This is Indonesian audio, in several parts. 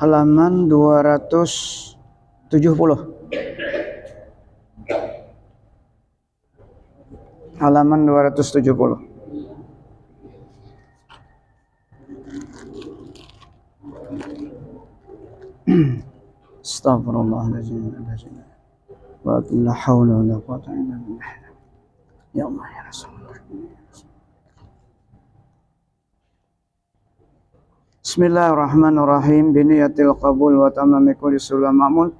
Halaman 270. Halaman 270. Astagfirullahaladzim. Wa la haula wa la quwwata illa billah. Ya Allah ya Rasulullah. Bismillahirrahmanirrahim. Biniyatil qabul wa tamami kulli sulam ma'mul.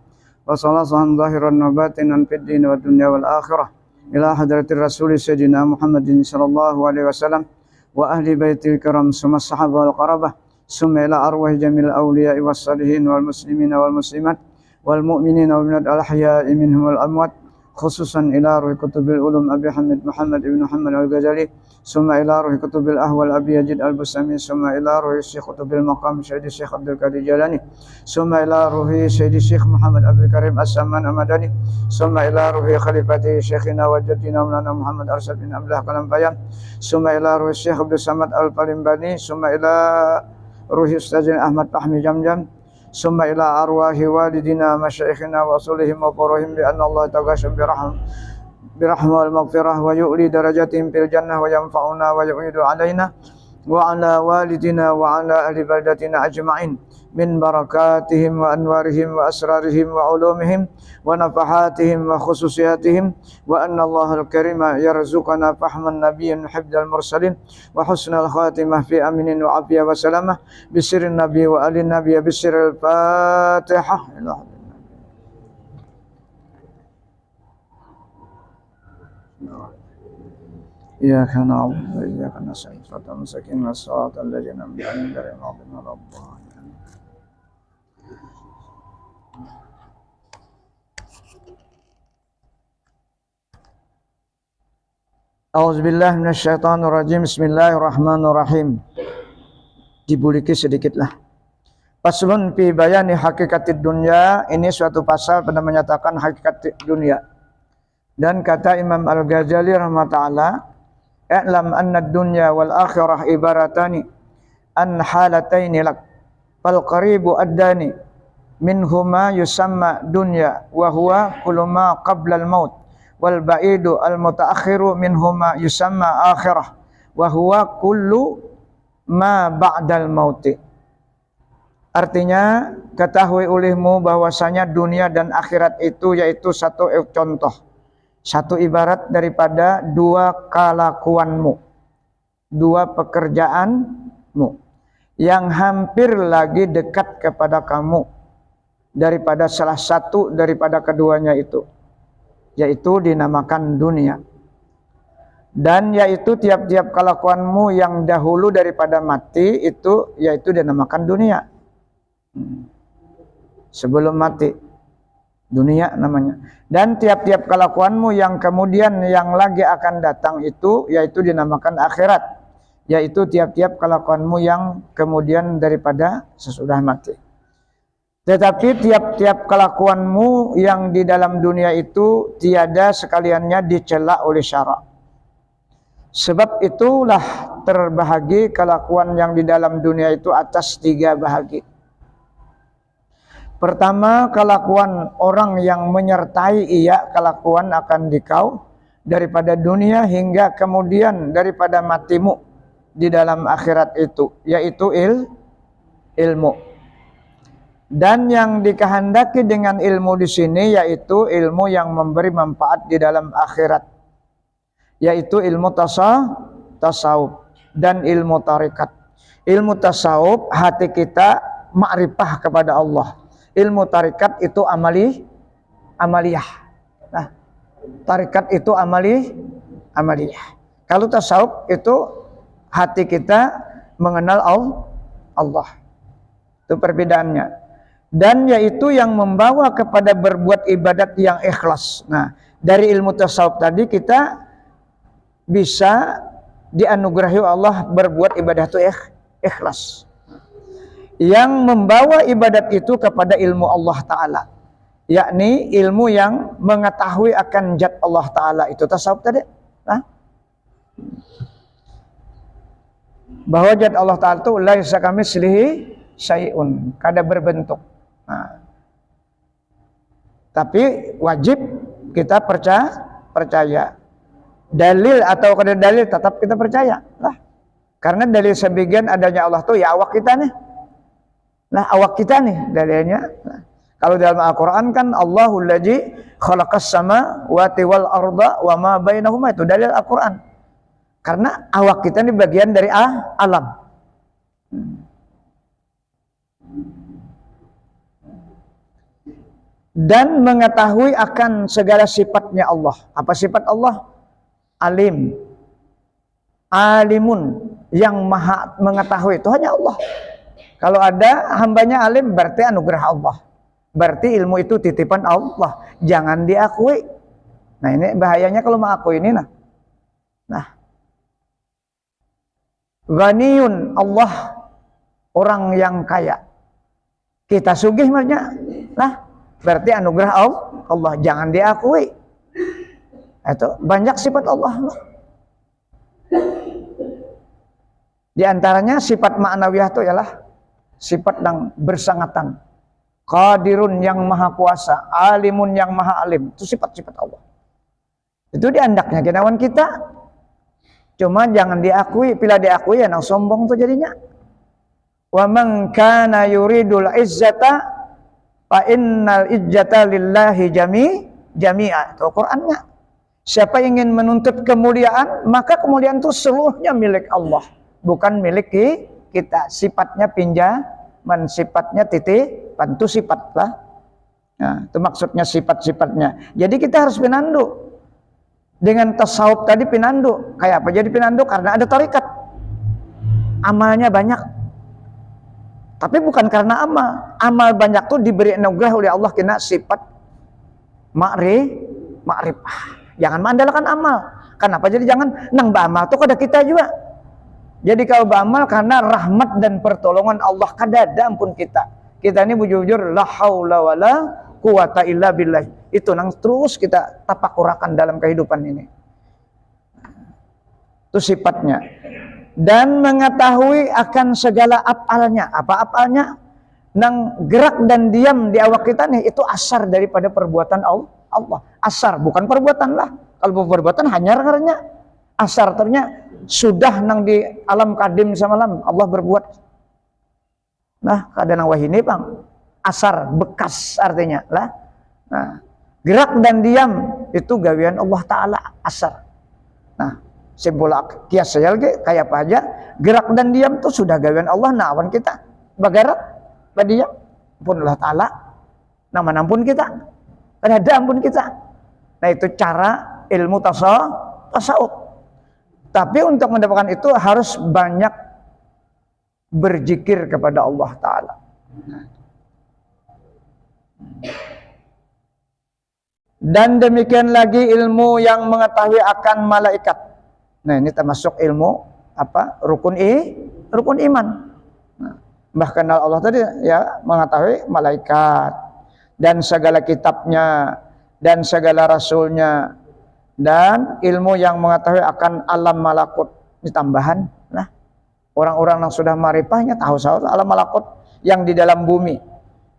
Wa salasan zahiran wa batinan fid din wa dunya wal akhirah. Ila hadratir rasuli sayyidina Muhammadin sallallahu alaihi wasallam wa ahli baitil kiram summa sahabah wal qarabah summa ila arwah jamil awliya was salihin wal muslimina wal muslimat wal mu'minina wa minal ahya'i minhum wal amwat khususan ila ruhi kutubil ulum Abi Hamid Muhammad ibn Muhammad al-Ghazali summa ila ruhi kutubil ahwal Abi Yazid al-Bustami summa ila ruhi Syekh kutubil maqam Syekh Syekh Abdul Qadir Jalani summa ila ruhi Syekh Muhammad Abdul Karim As-Saman Amadani summa ila ruhi khalifati Syekhina wa jaddina Maulana Muhammad Arsyad bin Abdullah Kalam Bayam summa ila ruhi Syekh Abdul Samad Al-Palimbani summa ila ruhi Ustaz Ahmad Fahmi Jamjam summa ila arwahi walidina masyayikhina wa asulihim wa furuhim bi anna Allah taghasham birahmah wal maghfirah wa yu'li darajatihim fil jannah wa yanfa'una wa yu'idu alaina wa ala walidina wa ala ahli baldatina ajma'in min barakatihim wa anwarihim wa asrarihim wa ulumihim wa nafahatihim wa khususiyatihim wa anna Allahal karima yarzuqana fahman nabiyyin hibdal mursalin wa husnal khatimah fi aminin wa afiyah wa salamah bisirin nabi wa alin nabi bisiril fatihah. Iyyaka na'budu wa iyyaka nasta'in ihdinas siratal ladzina an'amta 'alaihim ghairil maghdubi 'alaihim. Auzubillahi minasyaitonirrajim. Bismillahirrahmanirrahim. Dibuliki sedikitlah. Paslun fi bayani hakikatid dunya. Ini suatu pasal pada menyatakan hakikat dunia. Dan kata Imam Al-Ghazali rahmatullah, "I'lam anna ad-dunya wal akhirah ibaratani an halataini lak. Fal qaribu ad-dani minhuma yusamma dunya wa huwa kullu ma qabla al-maut. Wal ba'idu al-mutaakhiru minhuma yusamma akhirah wa huwa kullu ma ba'dal mauti." Artinya, ketahui olehmu bahwasanya dunia dan akhirat itu yaitu satu contoh, satu ibarat daripada dua kelakuanmu, dua pekerjaanmu yang hampir lagi dekat kepada kamu daripada salah satu daripada keduanya itu, yaitu dinamakan dunia. Dan yaitu tiap-tiap kelakuanmu yang dahulu daripada mati itu yaitu dinamakan dunia. Sebelum mati, dunia namanya. Dan tiap-tiap kelakuanmu yang kemudian yang lagi akan datang itu yaitu dinamakan akhirat, yaitu tiap-tiap kelakuanmu yang kemudian daripada sesudah mati. Tetapi tiap-tiap kelakuanmu yang di dalam dunia itu tiada sekaliannya dicela oleh syarak. Sebab itulah terbahagi kelakuan yang di dalam dunia itu atas 3 bahagi. Pertama, kelakuan orang yang menyertai ia kelakuan akan dikau daripada dunia hingga kemudian daripada matimu di dalam akhirat itu, yaitu ilmu. Dan yang dikehendaki dengan ilmu di sini yaitu ilmu yang memberi manfaat di dalam akhirat, yaitu ilmu tasawuf dan ilmu tarikat. Ilmu tasawuf hati kita ma'rifah kepada Allah. Ilmu tarikat itu amaliyah. Nah, tarikat itu amaliyah. Kalau tasawuf itu hati kita mengenal Allah. Itu perbedaannya. Dan yaitu yang membawa kepada berbuat ibadat yang ikhlas. Nah, dari ilmu tasawuf tadi kita bisa dianugerahi Allah berbuat ibadah itu ikhlas. Yang membawa ibadat itu kepada ilmu Allah Ta'ala, yakni ilmu yang mengetahui akan zat Allah Ta'ala, itu tasawuf tadi. Nah, bahwa zat Allah Ta'ala itu laisa kamitslihi syai'un, kada berbentuk. Nah, tapi wajib kita percaya. Dalil atau kada dalil tetap kita percaya lah. Karena dalil sebagian adanya Allah tuh ya awak kita nih. Nah, awak kita nih dalilnya. Nah, kalau dalam Al-Qur'an kan Allahul ladzi khalaqas samawati wal arda wa ma bainahuma, itu dalil Al-Qur'an. Karena awak kita ini bagian dari alam. Dan mengetahui akan segala sifatnya Allah. Apa sifat Allah? Alim, alimun, yang maha mengetahui, itu hanya Allah. Kalau ada hambanya alim, berarti anugerah Allah, berarti ilmu itu titipan Allah, jangan diakui. Nah, ini bahayanya kalau mengakui ini. Nah, ghaniyun, Allah orang yang kaya, kita sugih maksudnya. Nah, berarti anugerah Allah, jangan diakui. Itu banyak sifat Allah. Di antaranya sifat ma'nawiyah itu ialah sifat yang bersangatan. Qadirun, yang maha kuasa, alimun, yang maha alim. Itu sifat-sifat Allah. Itu diandaknya kenawan kita. Cuma jangan diakui, bila diakui ya nang sombong tuh jadinya. Wa man kana yuridul izzata fa innal izzata lillahi jami'a. Itu Qur'annya. Siapa ingin menuntut kemuliaan, maka kemuliaan itu seluruhnya milik Allah, bukan milik kita. Sifatnya pinjaman, sifatnya titipan, itu sifat lah. Nah, itu maksudnya sifat-sifatnya. Jadi kita harus pinanduk. Dengan tasawuf tadi pinanduk. Kayak apa jadi pinanduk? Karena ada tarikat. Amalnya banyak. Tapi bukan karena amal. Amal banyak tuh diberi anugerah oleh Allah kena sifat ma'rifah. Jangan mengandalkan amal. Kenapa? Jadi jangan nang beramal tuh kada kita juga. Jadi kalau beramal karena rahmat dan pertolongan Allah kada ada ampun kita. Kita ini bujur-bujur la haula wala quwata illa billah. Itu nang terus kita tapakurakan dalam kehidupan ini. Itu sifatnya. Dan mengetahui akan segala afalnya. Apa afalnya? Nang gerak dan diam di awak kita nih, itu asar daripada perbuatan Allah. Asar, bukan perbuatan lah. Kalau perbuatan hanya karena asar ternyata sudah nang di alam kadim sama alam Allah berbuat. Nah, kadang wahini bang, asar bekas artinya lah. Nah, gerak dan diam itu gawian Allah Ta'ala, asar. Nah, simbol kias saya lagi kayak apa aja, gerak dan diam itu sudah gawian Allah. Nah, awan kita bergerak berdiam pun Allah Ta'ala, nama ampun kita, ada ampun kita. Nah, itu cara ilmu tasawuf. Tapi untuk mendapatkan itu harus banyak berzikir kepada Allah Ta'ala. Dan demikian lagi ilmu yang mengetahui akan malaikat. Nah, ini termasuk ilmu apa? Rukun iman. Nah, Bahkan Allah tadi ya mengetahui malaikat dan segala kitabnya dan segala rasulnya dan ilmu yang mengetahui akan alam malakut. Ini tambahan. Nah, orang-orang yang sudah marifahnya tahu alam malakut yang di dalam bumi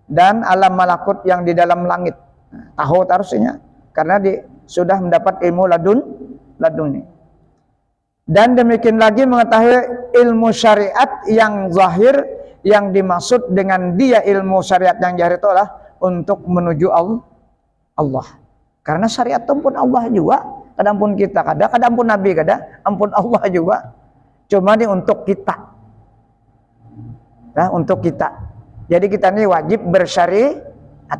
dan alam malakut yang di dalam langit. Nah, tahu harusnya karena sudah mendapat ilmu laduni. Dan demikian lagi mengetahui ilmu syariat yang zahir, yang dimaksud dengan dia ilmu syariat yang zahir itu adalah untuk menuju Allah. Karena syariat itu pun Allah juga, kadang pun kita, kadang pun Nabi, kadang ampun Allah juga. Cuma ini untuk kita. Nah, untuk kita. Jadi kita ini wajib bersyariat.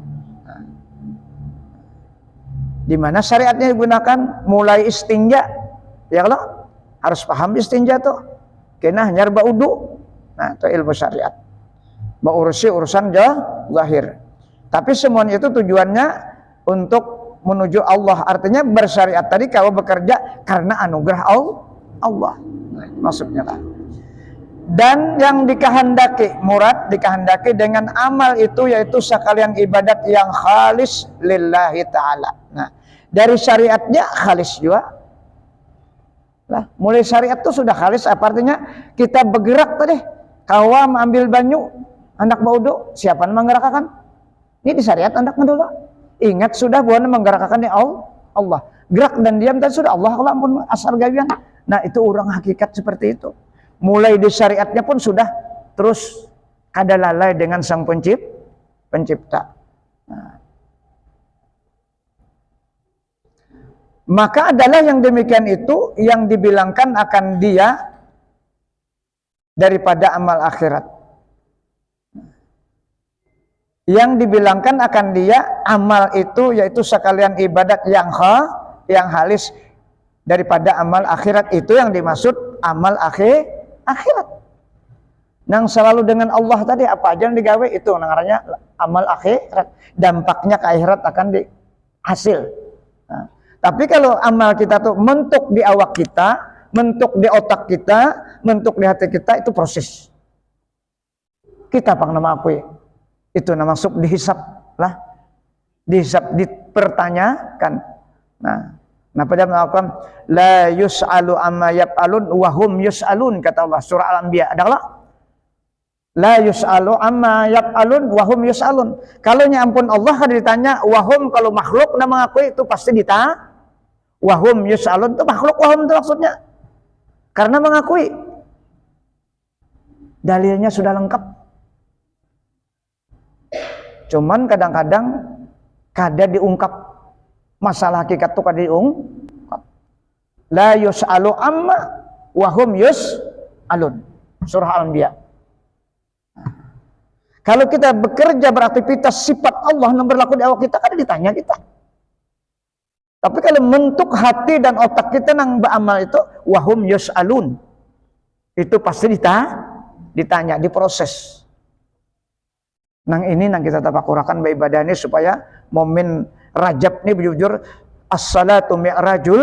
Di mana syariatnya digunakan mulai istinja. Ya kalau harus paham istinja tuh. Kena nyarba wudu. Nah, itu ilmu syariat. Mengurusi urusan zahir. Tapi semuanya itu tujuannya untuk menuju Allah. Artinya bersyariat tadi kalau bekerja karena anugerah Allah. Nah, maksudnya lah. Dan yang dikehendaki, murad dikehendaki dengan amal itu yaitu sekalian ibadat yang khalis lillahi ta'ala. Nah, dari syariatnya khalis juga. Nah, mulai syariat itu sudah khalis, apa artinya? Kita bergerak tadi. Kawam ambil banyu, hendak baudo, siapa yang menggerakkan? Ini di syariat hendak dulu. Ingat sudah bahwa menggerakkan Allah. Gerak dan diam tadi sudah Allah, kalau ampun asal gawian. Nah, itu orang hakikat seperti itu. Mulai di syariatnya pun sudah terus kada lalai dengan sang pencipta. Nah. Maka adalah yang demikian itu yang dibilangkan akan dia daripada amal akhirat. Yang dibilangkan akan dia amal itu yaitu sekalian ibadat yang halis daripada amal akhirat, itu yang dimaksud amal akhirat. Nang selalu dengan Allah tadi apa aja yang digawe itu namanya amal akhirat. Dampaknya ke akhirat akan dihasil. Nah, tapi kalau amal kita tuh mentuk di awak kita, mentuk di otak kita, mentuk di hati kita, itu proses. Kita pang nama akui. Itu nama masuk dihisap lah. Dihisap, dipertanyakan. Nah pada melakukan la yus'alu amma yaf'alun wa hum yus'alun, kata Allah surah Al-Anbiya. Adalah la yus'alu amma yaf'alun wa hum yus'alun. Kalau nya ampun Allah kan ditanya, wahum kalau makhluk dan mengakui itu pasti ditanya. Wahum yus'alun itu makhluk, wahum itu maksudnya karena mengakui. Dalilnya sudah lengkap. Cuman kadang-kadang kada diungkap masalah hakikat itu, kada diungkap. La yus'alu amma wahum yus'alun, surah Al-Anbiya. Kalau kita bekerja beraktivitas sifat Allah yang berlaku di awak kita, kada ditanya kita. Tapi kalau bentuk hati dan otak kita nang beramal itu wahum yus'alun, itu pasti ditanya, diproses. Nang ini nang kita tapakurakan ibadah ini supaya momen Rajab ini bujur as-salatu mi'rajul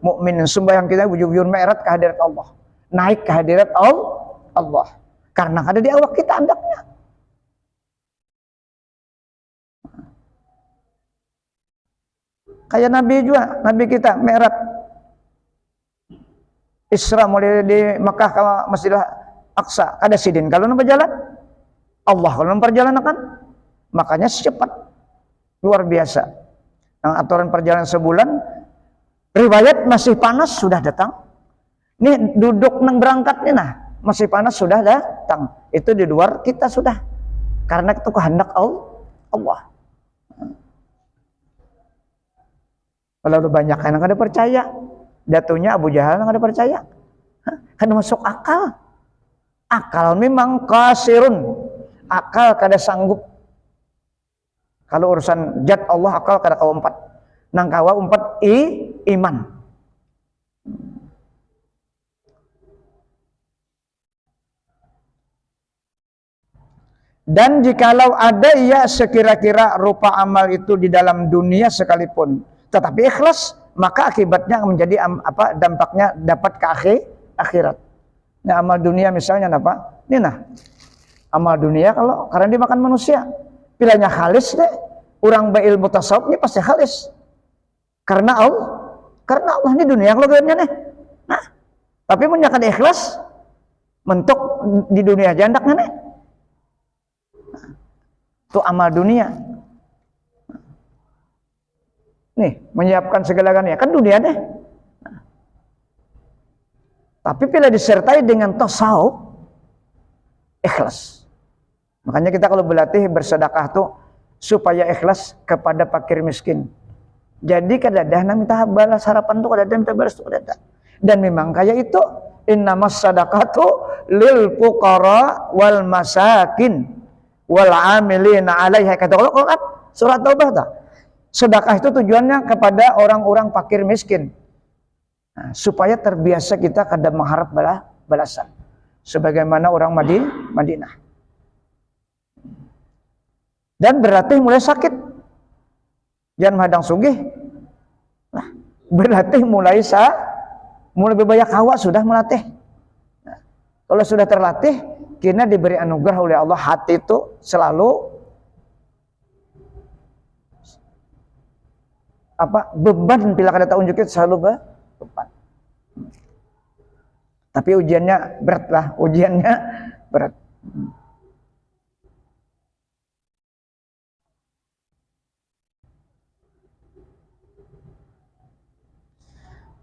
mukmin, sembahyang kita bujur mi'raj ke hadirat Allah, naik ke hadirat Allah karena ada di awak kita andaknya. Kayak Nabi juga, Nabi kita mi'raj Isra mulai di Makkah ke Masjidil Aqsa, ada sidin kalau nampak jalan Allah kalau perjalanan kan, makanya secepat luar biasa. Yang aturan perjalanan sebulan, riwayat masih panas sudah datang. Nih duduk nang berangkat nih nah, masih panas sudah datang. Itu di luar kita sudah, karena itu kehendak Allah. Kalau banyak yang ada percaya, datunya Abu Jahal yang ada percaya, kan masuk akal. Akal memang kasirun. Akal kada sanggup. Kalau urusan zat Allah akal kada kawa empat. Nang kawa empat iman. Dan jikalau ada ya sekira-kira rupa amal itu di dalam dunia sekalipun, tetapi ikhlas, maka akibatnya menjadi dampaknya dapat ke akhirat. Nah, amal dunia misalnya apa? Ini nah. Amal dunia kalau karena dimakan manusia. Pilihnya khalis deh. Orang berilmu tasawuf ini pasti khalis. Karena Allah ini dunia kalau nih. Nah, tapi menyakan ikhlas mentok di dunia jandak nih. Itu amal dunia. Nih, menyiapkan segala-galanya kan dunia deh. Tapi bila disertai dengan tasawuf, ikhlas. Makanya kita kalau berlatih bersedekah tuh supaya ikhlas kepada fakir miskin. Jadi kadang-kadang minta balas harapan tuh kadang-kadang minta balas tuh kadang-kadang. Dan memang kayak itu innamas sadaqatu lil fuqara wal masakin wal amilina 'alaiha, kata Allah surat Taubah ta. Sedekah itu tujuannya kepada orang-orang fakir miskin. Nah, supaya terbiasa kita kadang mengharap balasan. Sebagaimana orang Madinah. Dan berlatih mulai sakit. Jangan menghadang sugih. Nah, berlatih mulai berbanyak hawa sudah melatih. Nah, kalau sudah terlatih, kita diberi anugerah oleh Allah hati itu selalu beban bila kada tak unjukin selalu beban. Tapi ujiannya berat lah, ujiannya berat.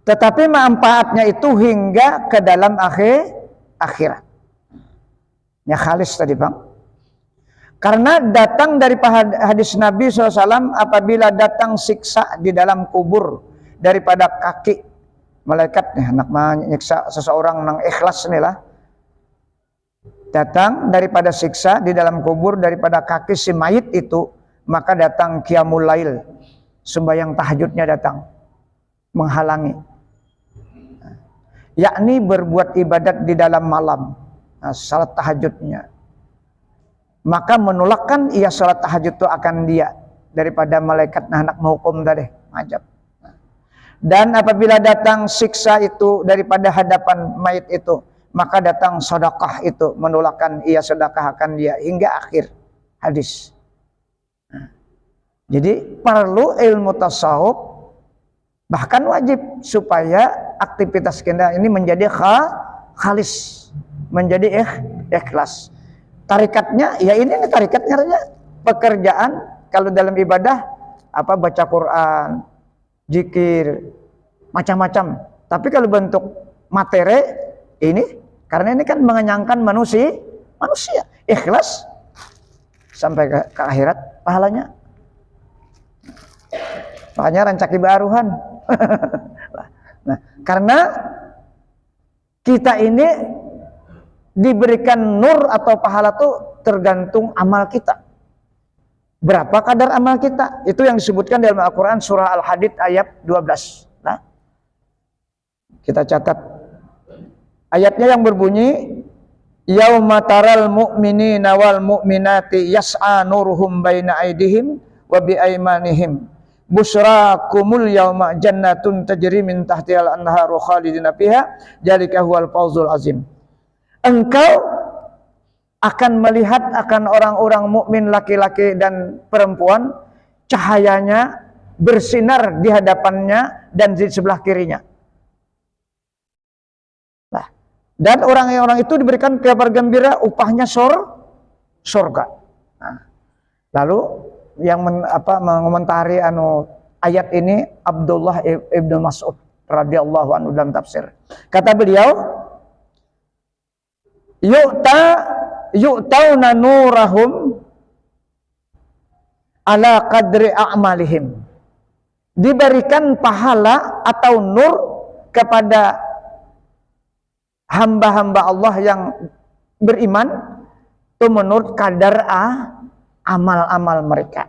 Tetapi manfaatnya itu hingga ke dalam akhirat. Ya khalis tadi bang. Karena datang dari hadis Nabi SAW, apabila datang siksa di dalam kubur daripada kaki malaikat, nak menyiksa seseorang nang ikhlas nih lah. Datang daripada siksa di dalam kubur daripada kaki si mayit itu, maka datang qiyamul lail, sembahyang tahajudnya datang menghalangi. Yakni berbuat ibadat di dalam malam, salat tahajudnya. Maka menolakkan ia salat tahajud itu akan dia daripada malaikat nak menghukum tadi, majab. Dan apabila datang siksa itu daripada hadapan mayit itu, maka datang sedekah itu menolakkan ia sedekahkan dia hingga akhir hadis. Jadi perlu ilmu tasawuf, bahkan wajib supaya aktivitas kita ini menjadi khalis, menjadi ikhlas. Tarikatnya ya ini nih tarikatnya pekerjaan kalau dalam ibadah baca Quran, zikir, macam-macam. Tapi kalau bentuk materi ini, karena ini kan mengenyangkan manusia, ikhlas sampai ke akhirat pahalanya. Makanya rancaki baruhan. Nah, karena kita ini diberikan nur atau pahala tuh tergantung amal kita. Berapa kadar amal kita? Itu yang disebutkan dalam Al-Quran surah Al-Hadid ayat 12. Nah, kita catat ayatnya yang berbunyi, yauma taral mu'minina wal mu'minati yas'a nuruhum baina aydihim wa bi aymanihim busyrakumul yauma jannatun tajri min tahtihal anharu khalidina fiha dzalika huwal fawzul azim. Engkau akan melihat akan orang-orang mukmin laki-laki dan perempuan, cahayanya bersinar di hadapannya dan di sebelah kirinya. Nah, dan orang-orang itu diberikan kabar gembira, upahnya surga. Nah, lalu yang mengomentari ayat ini Abdullah ibnu Mas'ud radhiyallahu anhu dalam tafsir. Kata beliau, yu'tauna nurahum ala qadri a'malihim. Diberikan pahala atau nur kepada hamba-hamba Allah yang beriman itu menurut kadar amal-amal mereka.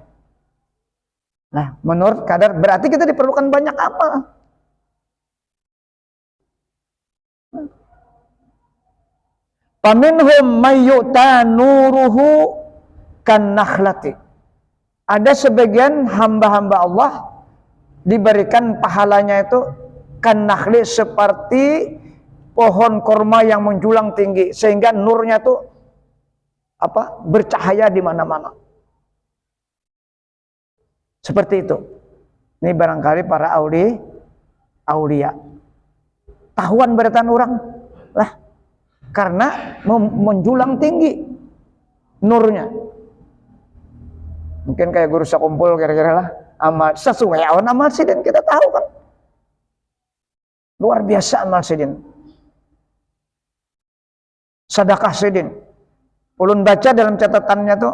Nah, menurut kadar berarti kita diperlukan banyak amal. Faminhum may yu'ta nuruhu kan nakhlati. Ada sebagian hamba-hamba Allah diberikan pahalanya itu kan nakhli, seperti pohon korma yang menjulang tinggi sehingga nurnya tuh bercahaya di mana-mana. Seperti itu. Ini barangkali para aulia. Tahuan beratan orang lah, karena menjulang tinggi nurnya. Mungkin kayak guru sakumpul kira-kira lah, amal sesuai amal sidin kita tahu kan. Luar biasa amal sidin. Sedekah sidin. Ulun baca dalam catatannya tuh,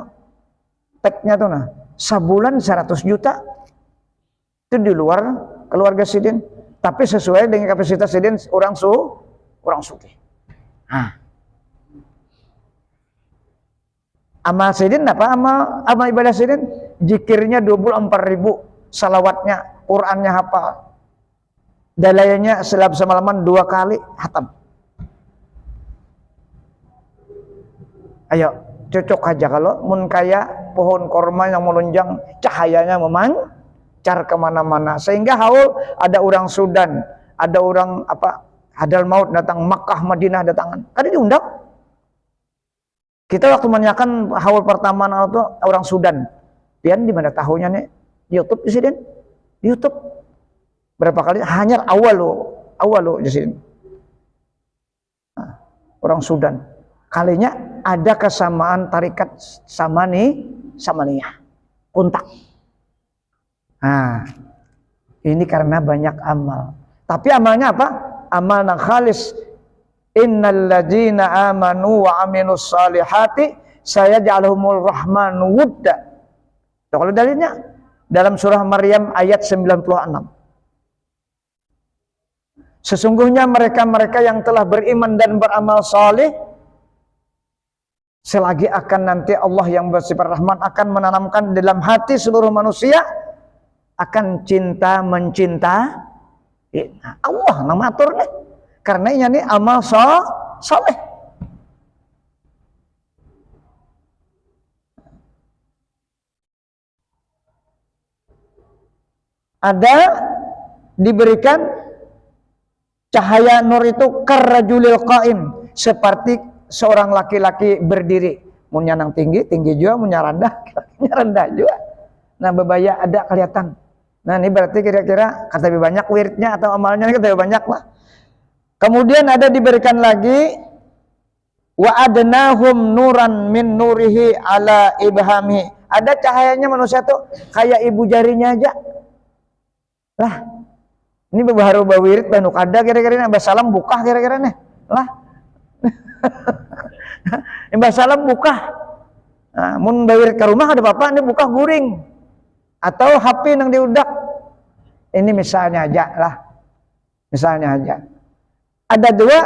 teksnya tuh nah, sebulan 100 juta. Itu di luar keluarga sidin. Tapi sesuai dengan kapasitas sidin orang sugih. Nah. Amal sidin apa? Amal ibadah sidin? Zikirnya 24.000, salawatnya, Qur'annya hafal. Dalayanya selama semalaman 2 kali hatam. Ayo, cocok aja kalau mun kaya pohon korma yang melunjang, cahayanya memancar kemana-mana. Sehingga haul ada orang Sudan, ada orang Hadal Maut datang, Makkah, Madinah datangan. Kan diundang. Kita waktu menanyakan haul pertama itu orang Sudan. Pian di mana tahunya nih? Di YouTube di sini. Di YouTube. Berapa kali? Hanya awal lo di sini. Nah, orang Sudan. Kalinya ada kesamaan tarikat sama niyah. Kontak. Nah, ini karena banyak amal. Tapi amalnya apa? Amal yang khalis. Innal ladzina amanu wa aminus salihati sayaj'aluhumur rahmanu wudda. Kalau dalilnya dalam surah Maryam ayat 96. Sesungguhnya mereka-mereka yang telah beriman dan beramal saleh, selagi akan nanti Allah yang bersifat rahman akan menanamkan dalam hati seluruh manusia akan cinta mencinta Allah nama atur nih. Karena ini amal saleh. Ada diberikan cahaya nur itu karrajulil qaim, seperti seorang laki-laki berdiri. Munya nang tinggi juga, munya rendah juga. Nah, bebaya ada kelihatan. Nah, ini berarti kira-kira kata lebih banyak wiridnya atau amalnya kata lebih banyak lah. Kemudian ada diberikan lagi wa adnahum nuran min nurihi ala ibhami. Ada cahayanya manusia tuh kayak ibu jarinya aja. Lah, ini baru bawirid banu kada kira-kira Mbah Salam buka kira-kira nih. Lah. Mbah Salam buka. Nah, mun bawirid ke rumah ada bapak ini buka guring. Atau HP nang diudak. Ini misalnya aja lah. Misalnya aja. Ada dua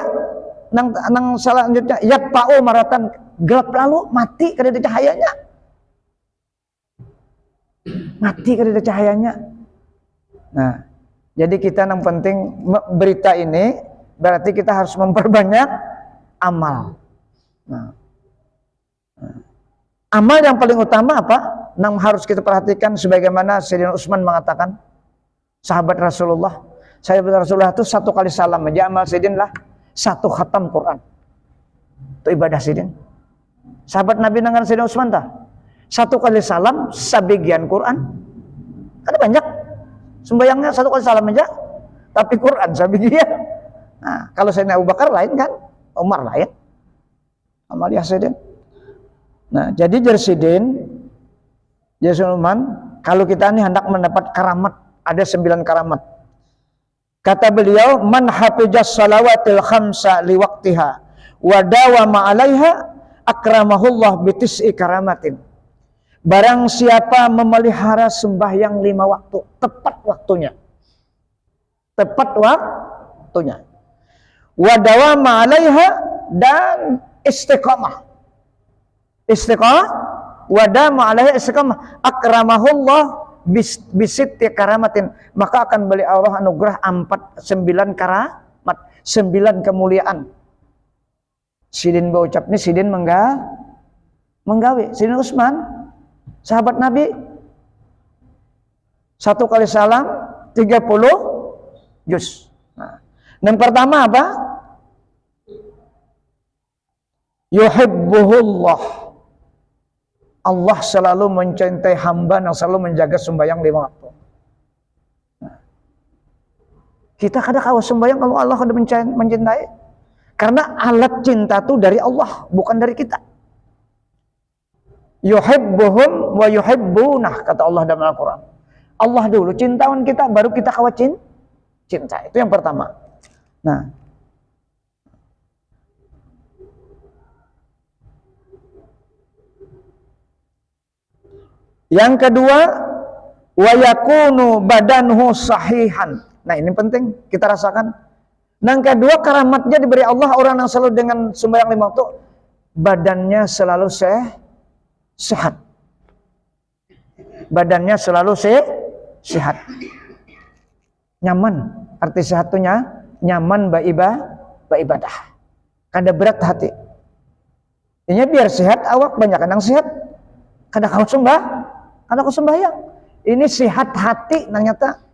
nang selanjutnya yatpa'u maratan, gelap lalu mati kada ada cahayanya. Mati kada ada cahayanya. Nah, jadi kita yang penting berita ini berarti kita harus memperbanyak amal. Nah, amal yang paling utama apa? Yang harus kita perhatikan sebagaimana Sayyidina Utsman mengatakan, sahabat Rasulullah. Sahabat Rasulullah itu 1 kali salam aja amal Sayyidin lah 1 khatam Quran. Itu ibadah Sayyidin. Sahabat Nabi dengan Sayyidina Utsman tah 1 kali salam sebagian Quran. Ada banyak. Sembayangnya 1 kali salam aja, tapi Quran sebagian. Nah, kalau Sayyidina Abu Bakar lain kan, Umar lain. Amaliyah Sayyidin. Nah, jadi Jersidin, Utsman, kalau kita ini hendak mendapat karamat, ada 9 karamat. Kata beliau, man hafizas salawatil khamsa liwaqtiha wa dawama 'alaiha akramahullah bitis'i karamatin. Barang siapa memelihara sembahyang 5 waktu, tepat waktunya. Tepat waktunya. Wa dawama 'alaiha dan istiqamah. Istiqamah wa dawama 'alaiha istiqamah akramahullah bisitti karamatin, maka akan beli Allah anugerah 9 karamat, 9 kemuliaan. Sidin berucap ini Sidin menggawe. Sidin Utsman sahabat Nabi 1 kali salam 30 juz. Nah, yang pertama apa? Yuhibbuhullah. Allah selalu mencintai hamba yang selalu menjaga sembahyang 5 waktu. Kita kadang kalau sembahyang kalau Allah sudah mencintai. Karena alat cinta itu dari Allah, bukan dari kita. Yuhibbuhum wa yuhibbunah, kata Allah dalam Al-Quran. Allah dulu cintawan kita, baru kita kawat cinta. Itu yang pertama. Nah, yang kedua, wa yakunu badanhu sahihan. Nah, ini penting kita rasakan. Yang kedua, karamatnya diberi Allah, orang yang selalu dengan sembahyang 5 waktu, badannya selalu sehat. Badannya selalu sehat. Nyaman. Arti sehat itu nyaman beribadah. Kada berat hati. Ini biar sehat awak, banyak yang sehat. Kada kau sembahyang. Ini sehat hati ternyata.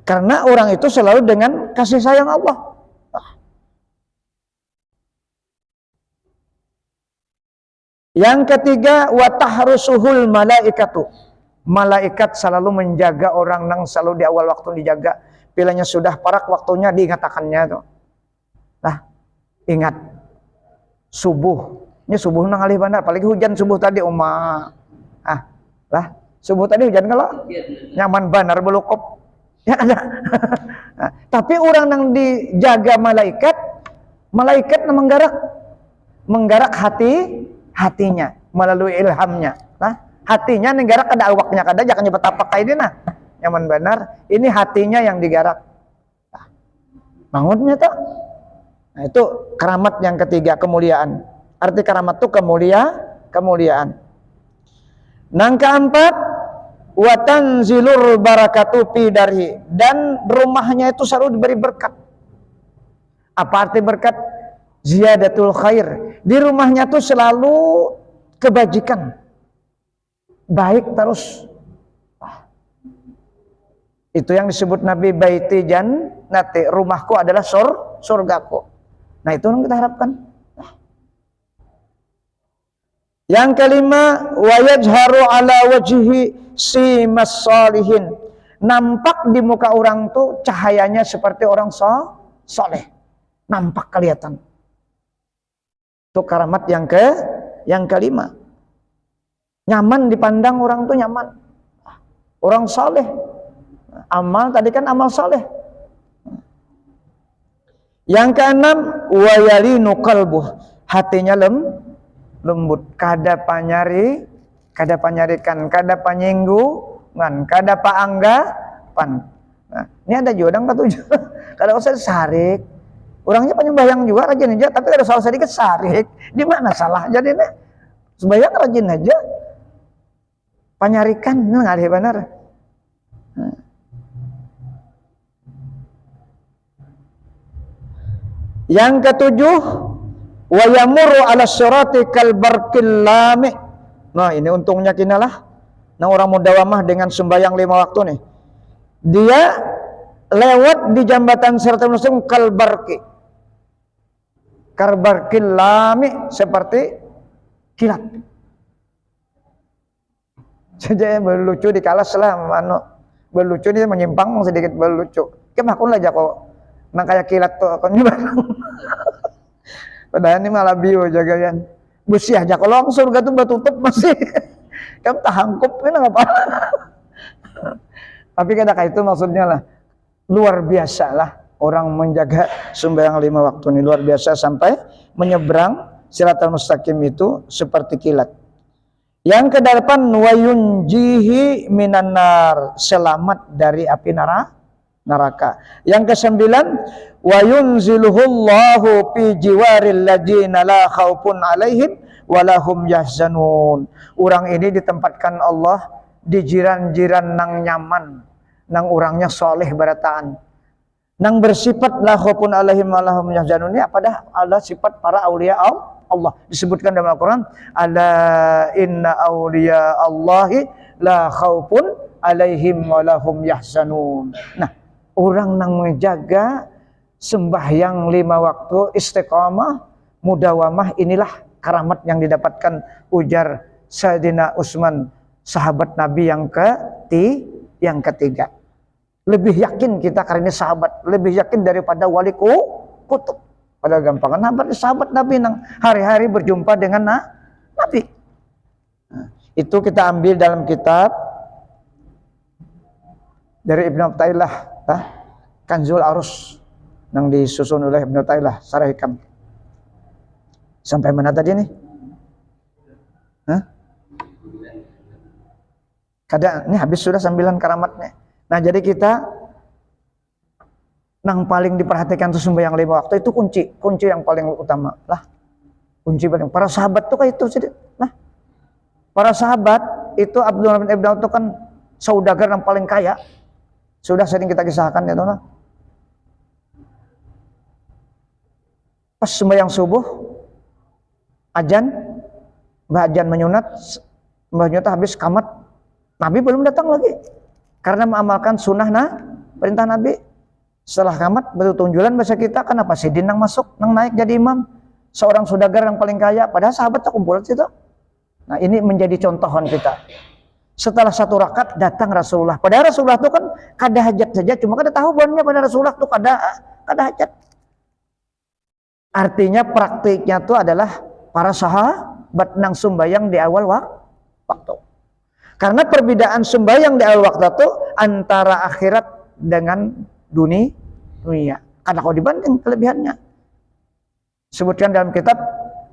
Karena orang itu selalu dengan kasih sayang Allah. Yang ketiga, wa tahrusuhul malaikatu. Malaikat selalu menjaga orang yang selalu di awal waktu dijaga. Bilanya sudah parak waktunya diingatakannya tuh. Lah, ingat subuh. Ini subuh nang alih bandar, apalagi hujan subuh tadi lah subuh tadi hujan kalau nyaman bandar belukop. Ya ada. Nah, tapi orang yang dijaga malaikat menggarak hatinya melalui ilhamnya. Nah, hatinya menggarak kada awaknya kada jangan nyebetapak kayak ini nah. Nyaman benar, ini hatinya yang digarak. Nah, bangunnya tuh. Nah, itu keramat yang ketiga, kemuliaan. Arti keramat itu kemuliaan. Yang keempat, wa tanzilur barakatu fi darhi, dan rumahnya itu selalu diberi berkat. Apa arti berkat? Ziyadatul khair. Di rumahnya itu selalu kebajikan. Baik terus. Itu yang disebut Nabi baiti jannati, rumahku adalah surgaku. Nah, itu yang kita harapkan. Yang kelima, wa yajharu ala wajhi simas salihin. Nampak di muka orang tuh cahayanya seperti orang soleh. Nampak kelihatan. Itu karamat yang kelima. Nyaman dipandang orang tuh nyaman. Orang soleh. Amal tadi kan amal soleh. Yang keenam, wa yalinu qalbuh. Hatinya lembut, kada panyarikan, kada panyinggungan, kada paanggapan. Nah, ini ada jodang ketujuh. Kada usah sarik. Orangnya penyembahyang juga rajin aja, tapi kada salah sedikit sarik. Di mana salah? Jadi ini sembahyang rajin aja. Panyarikan, ngalih benar. Yang ketujuh, wa yamurru ala sirati kal barqil lami. Nah, ini untungnya kinalah. Nah, orang mudawamah dengan sembahyang 5 waktu nih. Dia lewat di jambatan siratal mustaqim kal barqi. Kal barqil lami, seperti kilat. Saja berlucu di kalas lah berlucu dia menyimpang sedikit berlucu. Kemakun lah jako. Nang kayak kilat tuh kon padahal ini malah bio jagayan busi aja kalau surga tuh batutup masih kamu tahangkup ini apa tapi kada kayak itu maksudnya lah luar biasa lah orang menjaga sembahyang 5 waktu ini luar biasa sampai menyeberang siratal mustaqim itu seperti kilat. Yang kedelapan, wa yunjihi minan nar, selamat dari api neraka. Yang kesembilan, wa yunziluhullahu fi jiwaril ladina la khaufun alaihim walahum yahzanun. Orang ini ditempatkan Allah di jiran-jiran nang nyaman, nang orangnya soleh barataan, nang bersifat la khaufun alaihim walahum yahzanun. Ini apa dah? Ada sifat para aulia Allah. Disebutkan dalam Al-Quran, ala inna aulia Allahi la khaufun alaihim walahum yahzanun. Nah, orang nang menjaga sembahyang 5 waktu istiqamah mudawamah, inilah karamat yang didapatkan, ujar Sayyidina Utsman, sahabat Nabi yang ketiga. Lebih yakin kita karena ini sahabat, lebih yakin daripada wali kutub. Pada gampangan sahabat Nabi yang hari-hari berjumpa dengan Nabi. Nah, itu kita ambil dalam kitab dari Ibnu Athaillah, Kanzul Arus, yang disusun oleh Ibnu Athaillah, Sarah Hikam. Sampai mana tadi nih? Ini habis sudah 9 karamatnya. Nah, jadi kita yang paling diperhatikan itu sembahyang 5 waktu itu kunci yang paling utama lah. Kunci paling para sahabat tuh kayak itu sih. Nah, para sahabat itu Abdullah bin Ibn itu kan saudagar yang paling kaya. Sudah sering kita kisahkan ya teman. Pas sembahyang subuh, Mbah Ajan menyunat, Mbah Nyunat habis kamat, Nabi belum datang lagi. Karena mengamalkan sunnah perintah Nabi. Setelah kamat bertunjulan bahasa kita, kenapa Sidin nang masuk, nang naik jadi imam, seorang saudagar yang paling kaya, padahal sahabat tak kumpul situ. Nah, ini menjadi contohan kita. Setelah 1 rakaat datang Rasulullah. Padahal Rasulullah itu kan kada hajat saja, cuma kada tahu bahwa pada Rasulullah itu kada hajat. Artinya praktiknya itu adalah para sahabat nang sembahyang di awal waktu. Karena perbedaan sembahyang di awal waktu itu antara akhirat dengan dunia. Karena kalau dibanding kelebihannya. Sebutkan dalam kitab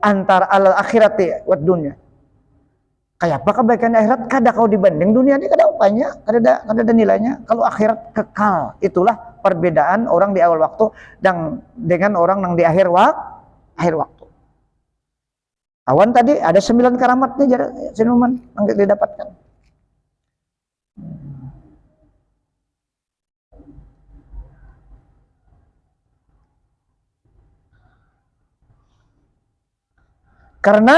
antara al akhirati wa dunia. Kayak apa kebaikan akhirat? Kada kau dibanding dunia ini kada upahnya, kada ada nilainya. Kalau akhirat kekal, itulah perbedaan orang di awal waktu dan dengan orang yang di akhir waktu. Awan tadi ada 9 karamat nih sinuman yang didapatkan. Karena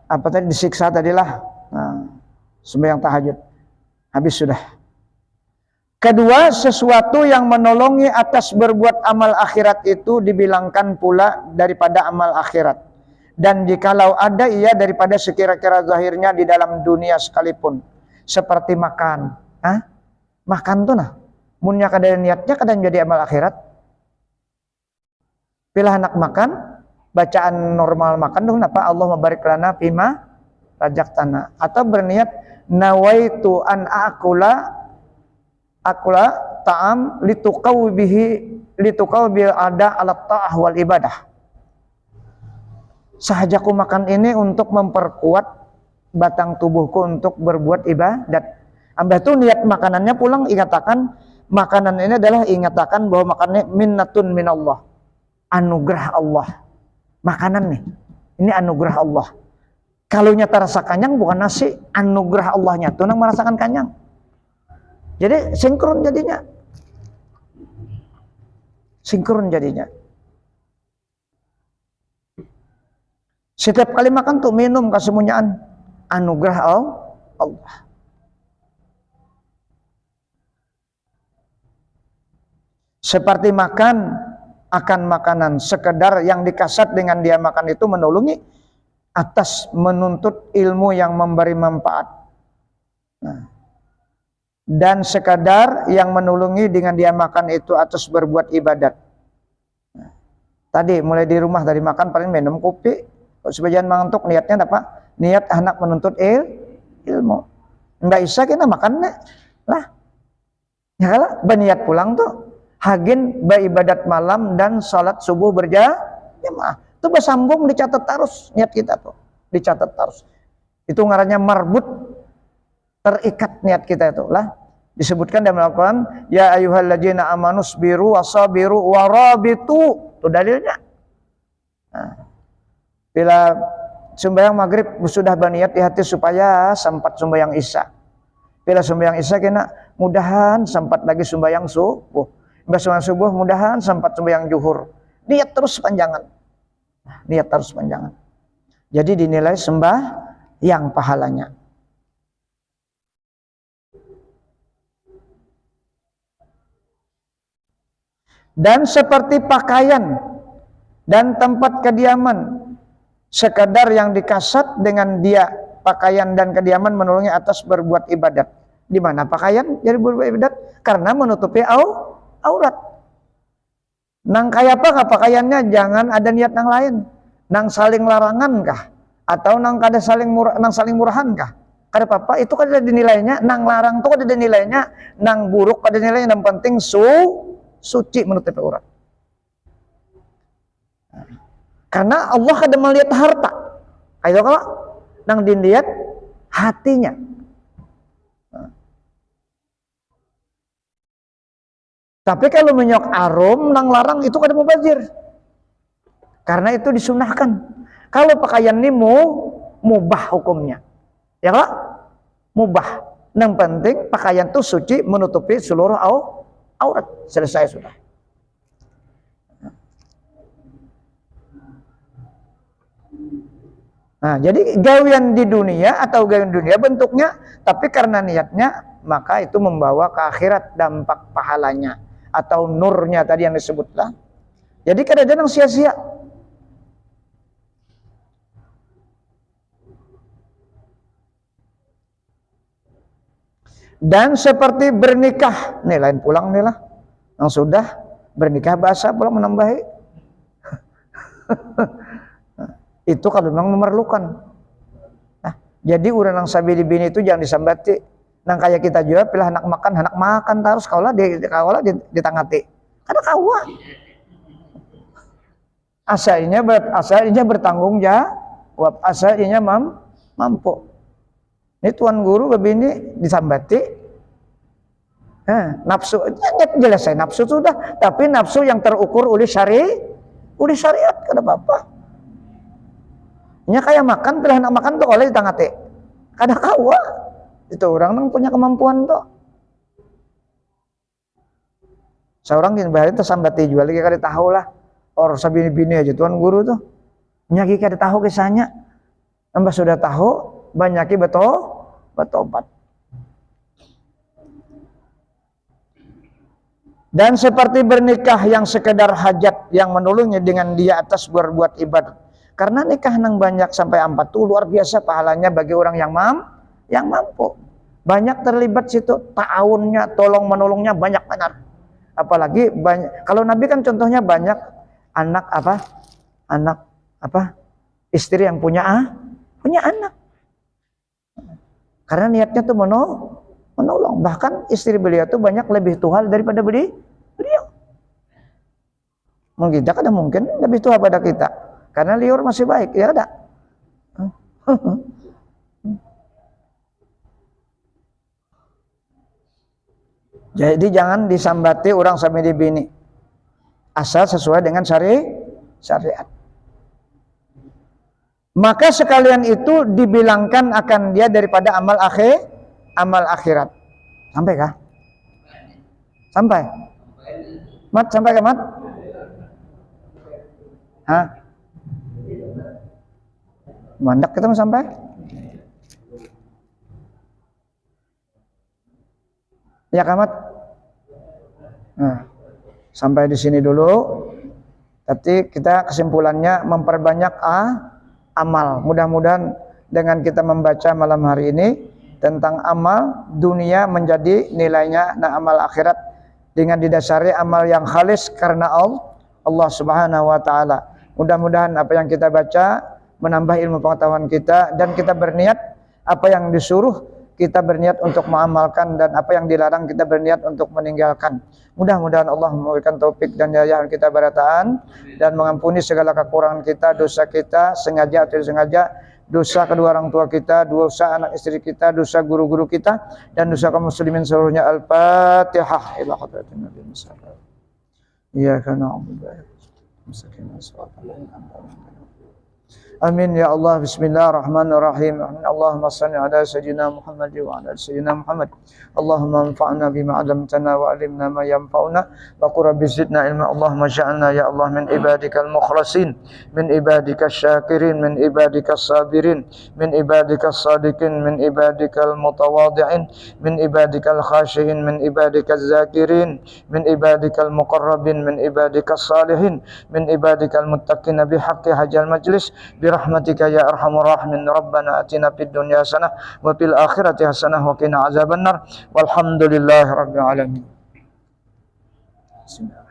apa tadi disiksa tadilah, sembahyang tahajud habis sudah. Kedua, sesuatu yang menolongi atas berbuat amal akhirat itu dibilangkan pula daripada amal akhirat. Dan jikalau ada ia daripada sekira-kira zahirnya di dalam dunia sekalipun, seperti makan. Makan tuh munnya kada niatnya kada jadi amal akhirat. Pilih anak makan, bacaan normal makan tuh kenapa Allah mabarik lana fima rajaktana, atau berniat nawaitu an akula ta'am litukau bil ada alat ta'ah wal ibadah. Sahajaku makan ini untuk memperkuat batang tubuhku untuk berbuat ibadat. Ambah tuh niat makanannya pulang ingatakan makanan ini adalah ingatakan bahwa makannya minnatun minallah, anugerah Allah. Makanan nih, ini anugerah Allah. Kalau nyata rasa kanyang bukan nasi, anugerah Allahnya tuh nang merasakan kanyang. Jadi sinkron jadinya. Setiap kali makan tuh minum kesemunyaan anugerah Allah. Seperti makan akan makanan, sekedar yang dikasat dengan dia makan itu menolongi atas menuntut ilmu yang memberi manfaat. Dan sekadar yang menolongi dengan dia makan itu atas berbuat ibadat. Tadi mulai di rumah dari makan paling minum kopi. Sebagian mengantuk niatnya apa? Niat anak menuntut ilmu. Enggak bisa kita makan lah. Ya kalau berniat pulang tuh hagin beribadat malam dan salat subuh berjamaah. Itu bersambung dicatat terus niat kita tuh. Dicatat terus. Itu ngarannya marbut, terikat niat kita itu lah. Disebutkan dalam Al-Qur'an, ya ayyuhalladzina amanu sabiru wasabiru warabitu. Itu dalilnya. Bila sembahyang maghrib sudah berniat di hati supaya sempat sembahyang isya. Bila sembahyang isya kena mudahan sempat lagi sembahyang subuh. Bila sembahyang subuh mudahan sempat sembahyang zuhur. Niat terus panjangan. Jadi dinilai sembahyang pahalanya. Dan seperti pakaian dan tempat kediaman sekadar yang dikasat dengan dia pakaian dan kediaman menolongnya atas berbuat ibadat. Di mana pakaian jadi berbuat ibadat? Karena menutupi aurat. Nang kaya apa kah pakaiannya? Jangan ada niat nang lain. Nang saling larangan kah? Atau nang kada saling murahan kah? Kada apa-apa, itu kada ada nilainya. Nang larang itu kada ada nilainya. Nang buruk kada ada nilainya. Yang penting suci menutupi aurat. Karena Allah kada melihat harta. Ayo kalau nang dilihat hatinya. Tapi kalau menyok arum nang larang itu kada mubazir. Karena itu disunahkan. Kalau pakaian ini mubah hukumnya. Ya kak? Mubah. Yang penting pakaian itu suci menutupi seluruh aurat. Selesai sudah. Nah, jadi gawian di dunia atau gawian dunia bentuknya, tapi karena niatnya maka itu membawa ke akhirat dampak pahalanya atau nurnya tadi yang disebutlah. Jadi kadang-kadang sia-sia. Dan seperti bernikah, nih lain pulang nih lah, yang sudah bernikah bahasa pulang menambahi. Itu kalau memang memerlukan. Nah, jadi urang nang sabi bini itu jangan disambati. Nang kayak kita juga pilih anak makan terus kaulah ditangati. Kada kawa. Asalnya bertanggung jawab, asalnya mampu. Ini tuan guru ke bini disambati. Nafsu jelas saya nafsu sudah, tapi nafsu yang terukur oleh syariat kada apa-apa. Nya kayak makan, pilih anak makan tuh oleh ditangati. Kada kawa. Itu orang nang punya kemampuan tuh. Seorang di bahari tersambati juga lagi kada tahu lah. Or sabini-bini aja tuan guru tuh. Nya kada tahu kisahnya. Nambah sudah tahu, banyaki betobat. Dan seperti bernikah yang sekedar hajat yang menolongnya dengan dia atas berbuat ibadat. Karena nikah nang banyak sampai 40 luar biasa pahalanya bagi orang yang mampu. Banyak terlibat situ, ta'awunnya, tolong menolongnya banyak benar. Apalagi banyak, kalau Nabi kan contohnya banyak anak istri yang punya anak. Karena niatnya tuh menolong. Bahkan istri beliau tuh banyak lebih tua daripada beliau. Mungkin kada mungkin lebih tua pada kita. Karena liur masih baik, ya ada. Jadi jangan disambati orang sampai di bini. Asal sesuai dengan syariat. Maka sekalian itu dibilangkan akan dia daripada amal akhirat. Sampai kah? Sampai? Mat, sampai kah Mat? Hah? Mandak kita mau sampai? Ya Kamat. Nah, sampai di sini dulu. Tapi kita kesimpulannya memperbanyak amal. Mudah-mudahan dengan kita membaca malam hari ini tentang amal dunia menjadi nilainya amal akhirat dengan didasari amal yang khalis karena Allah Subhanahu wa taala. Mudah-mudahan apa yang kita baca menambah ilmu pengetahuan kita dan kita berniat apa yang disuruh kita berniat untuk mengamalkan dan apa yang dilarang kita berniat untuk meninggalkan. Mudah-mudahan Allah memberikan taufik dan hidayah kita barataan dan mengampuni segala kekurangan kita, dosa kita sengaja atau tidak sengaja, dosa kedua orang tua kita, dosa anak istri kita, dosa guru-guru kita dan dosa kaum muslimin seluruhnya. Al-Fatihah. Ila hadratin Nabi sallallahu alaihi wasallam. Amin ya Allah. Bismillahirrahmanirrahim. Allahumma salli ala sayyidina Muhammad wa ala sayyidina Muhammad. Allahumma anfa'na bima 'allamtana wa 'allimna ma yanfa'una wa qur rabbi zidna ilma. Allahumma ja'alna ya Allah min ibadikal mukhlasin, min ibadikas syakirin, min ibadikas sabirin, min ibadikas sadiqin, min ibadikal mutawadhi'in, min ibadikal khashiyin, min ibadikaz zakirin, min ibadikal muqarrabin, min ibadikas salihin, min ibadikal muttaqin bihaqqi hajal majlis. birahmatika ya arhamar rahimin. Rabbana atina fid dunya hasanah wa fil akhirati hasanah wa qina azabannar. Walhamdulillahi rabbil alamin. Bismillah.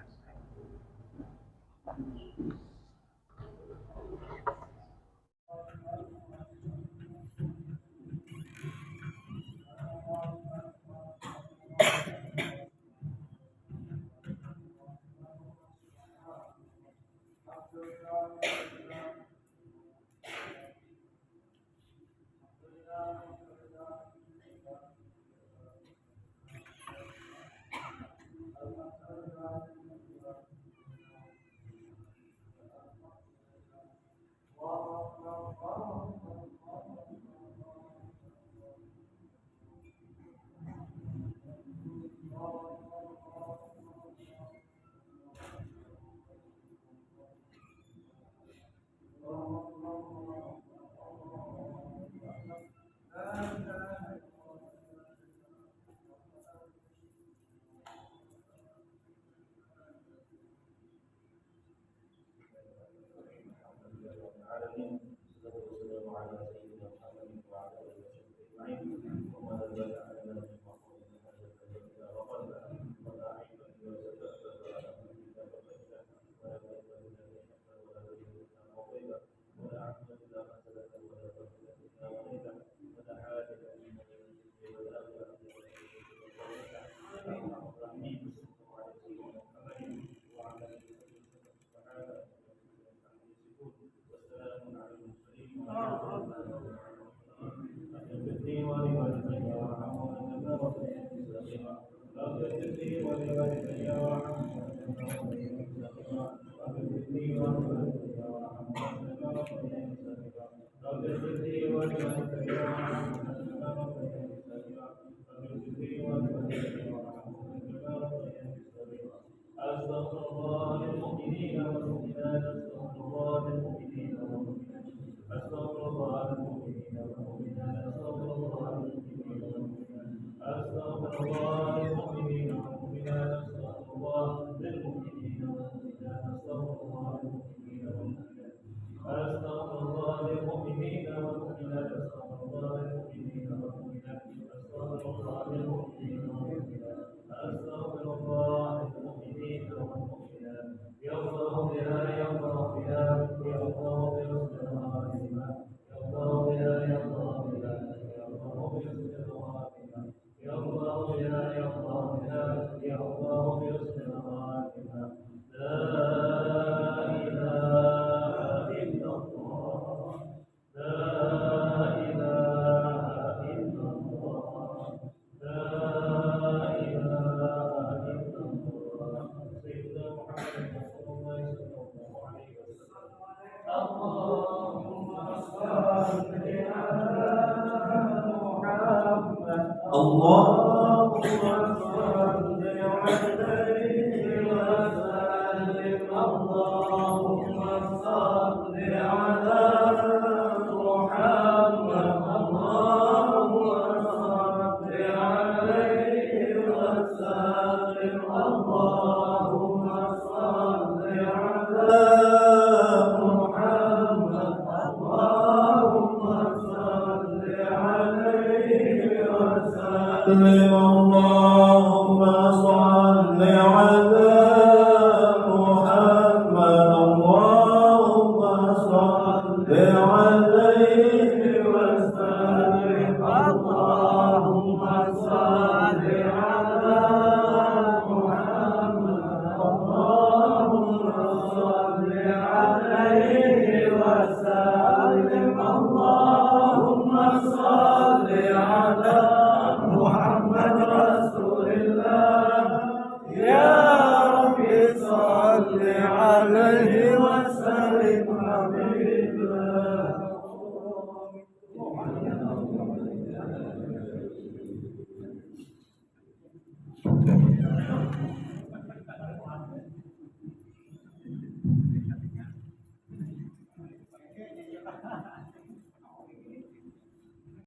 اللهم صل